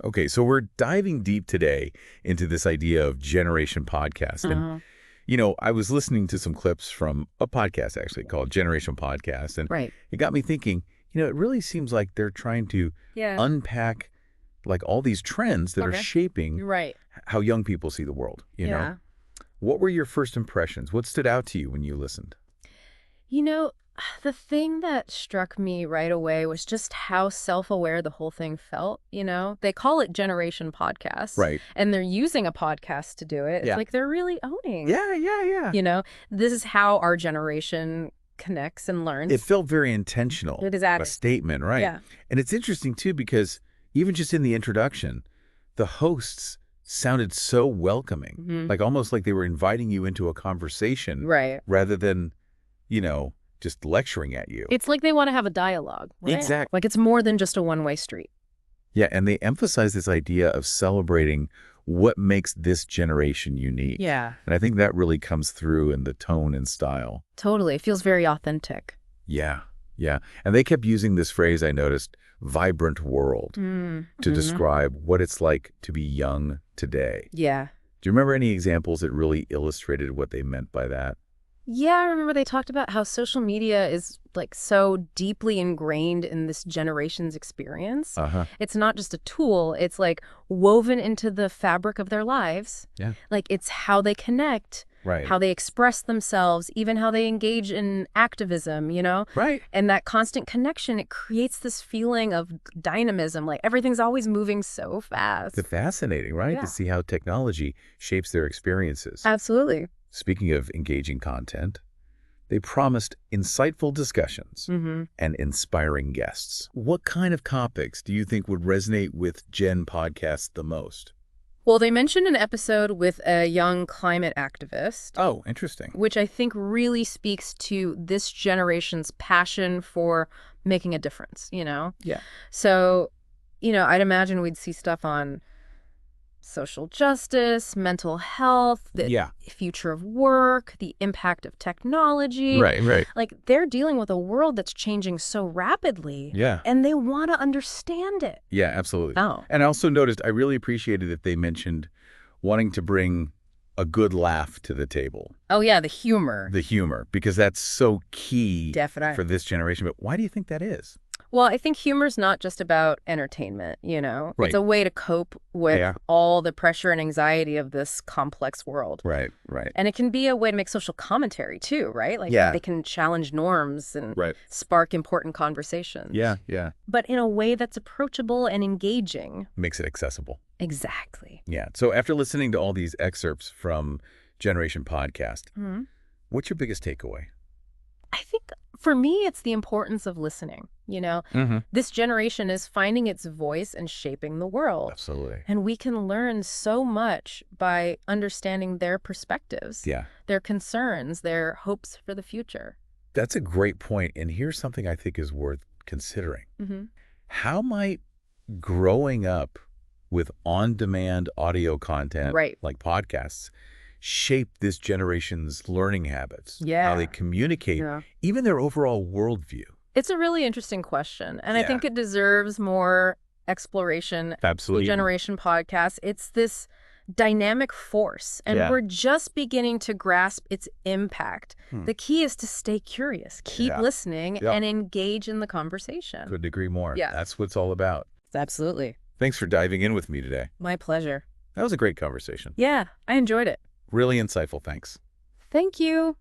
Okay, so we're diving deep today into this idea of Generation Podcast. And, I was listening to some clips from a podcast actually called Generation Podcast, and Right. it got me thinking, it really seems like they're trying to Yeah. unpack like all these trends that are shaping Right. how young people see the world, Yeah. What were your first impressions? What stood out to you when you listened? You know, the thing that struck me right away was just how self-aware the whole thing felt, They call it Generation Podcast. Right. And they're using a podcast to do it. It's Yeah. like they're really owning. Yeah. This is how our generation connects and learns. It felt very intentional. It is a statement, right? Yeah. And it's interesting, too, because even just in the introduction, the hosts sounded so welcoming, like almost like they were inviting you into a conversation Right. rather than, just lecturing at you. It's like they want to have a dialogue, right? Exactly. Like it's more than just a one-way street. Yeah, and they emphasize this idea of celebrating what makes this generation unique. Yeah. And I think that really comes through in the tone and style. Totally. It feels very authentic. Yeah. And they kept using this phrase, I noticed, vibrant world, to describe what it's like to be young today. Yeah. Do you remember any examples that really illustrated what they meant by that? Yeah, I remember they talked about how social media is like so deeply ingrained in this generation's experience. It's not just a tool, it's like woven into the fabric of their lives. Yeah. Like it's how they connect, Right. how they express themselves, even how they engage in activism, Right. And that constant connection, it creates this feeling of dynamism, like everything's always moving so fast. It's fascinating, right? Yeah. To see how technology shapes their experiences. Absolutely. Speaking of engaging content, they promised insightful discussions and inspiring guests. What kind of topics do you think would resonate with Gen Podcasts the most? Well, they mentioned an episode with a young climate activist. Oh, interesting. Which I think really speaks to this generation's passion for making a difference, Yeah. So, I'd imagine we'd see stuff on social justice, mental health, the future of work, the impact of technology. Right. Like, they're dealing with a world that's changing so rapidly. Yeah. And they want to understand it. Yeah, absolutely. Oh. And I also noticed, I really appreciated that they mentioned wanting to bring a good laugh to the table. Oh, yeah, the humor. The humor, because that's so key Definitely. for this generation. But why do you think that is? Well, I think humor's not just about entertainment, Right. It's a way to cope with all the pressure and anxiety of this complex world. Right. And it can be a way to make social commentary, too, right? Like, they can challenge norms and spark important conversations. Yeah. But in a way that's approachable and engaging. Makes it accessible. Exactly. Yeah. So after listening to all these excerpts from Generation Podcast, what's your biggest takeaway? I think for me, it's the importance of listening. This generation is finding its voice and shaping the world. Absolutely. And we can learn so much by understanding their perspectives, their concerns, their hopes for the future. That's a great point. And here's something I think is worth considering. How might growing up with on-demand audio content like podcasts shape this generation's learning habits, how they communicate, even their overall worldview? It's a really interesting question, and I think it deserves more exploration. Absolutely. Generation Podcast, it's this dynamic force, and we're just beginning to grasp its impact. The key is to stay curious, keep listening, and engage in the conversation. Couldn't agree more. Yeah. That's what it's all about. Absolutely. Thanks for diving in with me today. My pleasure. That was a great conversation. Yeah, I enjoyed it. Really insightful. Thanks. Thank you.